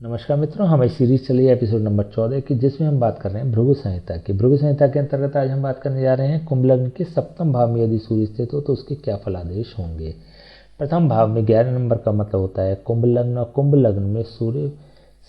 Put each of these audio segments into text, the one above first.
नमस्कार मित्रों, हमारी सीरीज चली है एपिसोड नंबर 14 की, जिसमें हम बात कर रहे हैं भृगु संहिता की। भृगु संहिता के अंतर्गत आज हम बात करने जा रहे हैं कुंभ लग्न के सप्तम भाव में यदि सूर्य स्थित हो तो उसके क्या फलादेश होंगे। प्रथम भाव में 11 नंबर का मतलब होता है कुंभ लग्न, और कुंभ लग्न में सूर्य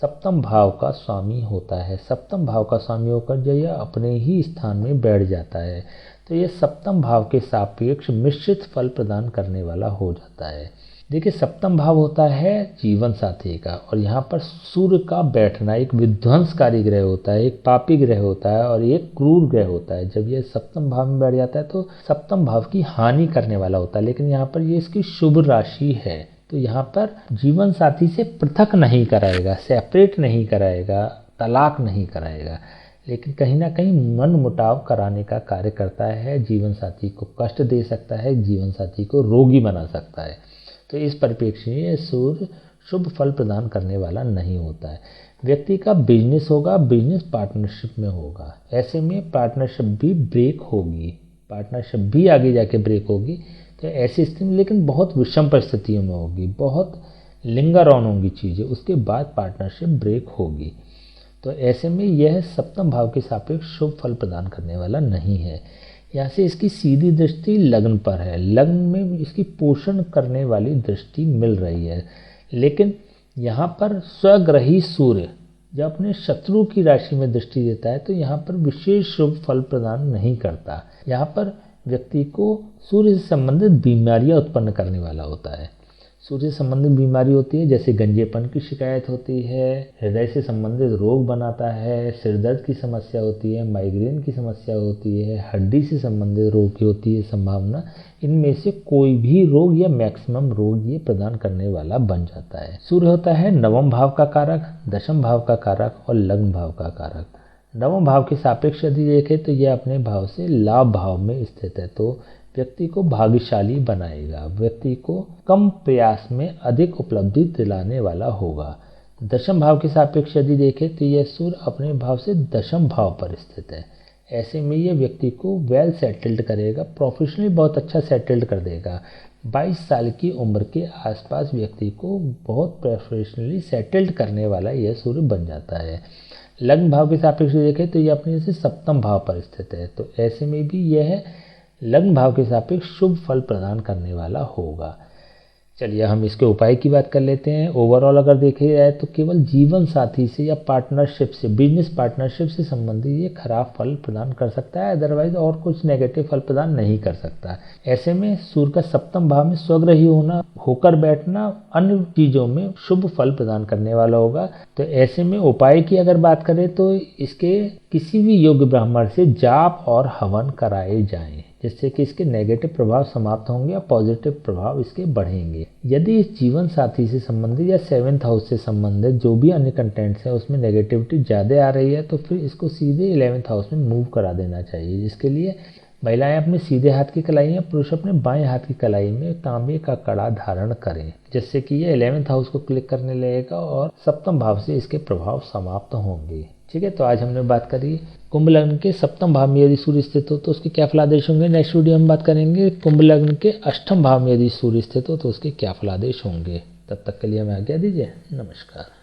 सप्तम भाव का स्वामी होता है। सप्तम भाव का स्वामी होकर जब यह अपने ही स्थान में बैठ जाता है तो यह सप्तम भाव के सापेक्ष मिश्रित फल प्रदान करने वाला हो जाता है। देखिए, सप्तम भाव होता है जीवन साथी का, और यहाँ पर सूर्य का बैठना एक विध्वंसकारी ग्रह होता है, एक पापी ग्रह होता है और एक क्रूर ग्रह होता है। जब यह सप्तम भाव में बैठ जाता है तो सप्तम भाव की हानि करने वाला होता है, लेकिन यहाँ पर ये इसकी शुभ राशि है, तो यहाँ पर जीवन साथी से पृथक नहीं कराएगा, सेपरेट नहीं कराएगा, तलाक नहीं कराएगा, लेकिन कहीं ना कहीं मन मुटाव कराने का कार्य करता है। जीवन साथी को कष्ट दे सकता है, जीवन साथी को रोगी बना सकता है। तो इस परिप्रेक्ष्य में सूर्य शुभ फल प्रदान करने वाला नहीं होता है। व्यक्ति का बिजनेस होगा, बिजनेस पार्टनरशिप में होगा, ऐसे में पार्टनरशिप भी ब्रेक होगी, पार्टनरशिप भी आगे जाके ब्रेक होगी। तो ऐसी स्थिति में, लेकिन बहुत विषम परिस्थितियों में होगी, बहुत लिंगर ऑन होंगी चीज़ें, उसके बाद पार्टनरशिप ब्रेक होगी। तो ऐसे में यह सप्तम भाव के सापेक्ष शुभ फल प्रदान करने वाला नहीं है। यहाँ से इसकी सीधी दृष्टि लग्न पर है, लग्न में इसकी पोषण करने वाली दृष्टि मिल रही है, लेकिन यहाँ पर स्वग्रही सूर्य जब अपने शत्रु की राशि में दृष्टि देता है तो यहाँ पर विशेष शुभ फल प्रदान नहीं करता। यहाँ पर व्यक्ति को सूर्य से संबंधित बीमारियाँ उत्पन्न करने वाला होता है। सूर्य से संबंधित बीमारी होती है, जैसे गंजेपन की शिकायत होती है, हृदय से संबंधित रोग बनाता है, सिर दर्द की समस्या होती है, माइग्रेन की समस्या होती है, हड्डी से संबंधित रोग की होती है संभावना। इनमें से कोई भी रोग या मैक्सिमम रोग ये प्रदान करने वाला बन जाता है। सूर्य होता है नवम भाव का कारक, दशम भाव का कारक और लग्न भाव का कारक। नवम भाव के सापेक्ष यदि देखें तो यह अपने भाव से लाभ भाव में स्थित है, तो व्यक्ति को भाग्यशाली बनाएगा, व्यक्ति को कम प्रयास में अधिक उपलब्धि दिलाने वाला होगा। दशम भाव के सापेक्ष यदि देखें तो यह सूर्य अपने भाव से दशम भाव पर स्थित है। ऐसे में यह व्यक्ति को वेल सेटल्ड करेगा, प्रोफेशनली बहुत अच्छा सेटल्ड कर देगा। 22 साल की उम्र के आसपास व्यक्ति को बहुत प्रोफेशनली सेटल्ड करने वाला यह सूर्य बन जाता है। लग्न भाव के सापेक्ष देखें तो यह अपने से सप्तम भाव पर स्थित है, तो ऐसे में भी यह लग्न भाव के सापेक्ष शुभ फल प्रदान करने वाला होगा। चलिए हम इसके उपाय की बात कर लेते हैं। ओवरऑल अगर देखे जाए तो केवल जीवन साथी से या पार्टनरशिप से, बिजनेस पार्टनरशिप से संबंधित ये खराब फल प्रदान कर सकता है, अदरवाइज और कुछ नेगेटिव फल प्रदान नहीं कर सकता। ऐसे में सूर्य का सप्तम भाव में स्वग्रही होकर बैठना अन्य चीज़ों में शुभ फल प्रदान करने वाला होगा। तो ऐसे में उपाय की अगर बात करें तो इसके किसी भी योग्य ब्राह्मण से जाप और हवन कराए जाएं, जिससे कि इसके नेगेटिव प्रभाव समाप्त होंगे और पॉजिटिव प्रभाव इसके बढ़ेंगे। यदि इस जीवन साथी से संबंधित या 7th हाउस से संबंधित जो भी अन्य कंटेंट्स हैं उसमें नेगेटिविटी ज़्यादा आ रही है तो फिर इसको सीधे 11th हाउस में मूव करा देना चाहिए, जिसके लिए महिलाएं अपने सीधे हाथ की कलाई में, पुरुष अपने बाएं हाथ की कलाई में तांबे का कड़ा धारण करें, जिससे कि ये 11th हाउस को क्लिक करने लगेगा और सप्तम भाव से इसके प्रभाव समाप्त होंगे। ठीक है, तो आज हमने बात करी कुंभ लग्न के सप्तम भाव में यदि सूर्य स्थित हो तो उसके क्या फलादेश होंगे। नेक्स्ट वीडियो हम बात करेंगे कुंभ लग्न के अष्टम भाव में यदि सूर्य स्थित हो तो उसके क्या फलादेश होंगे। तब तक के लिए हमें आज्ञा दीजिए। नमस्कार।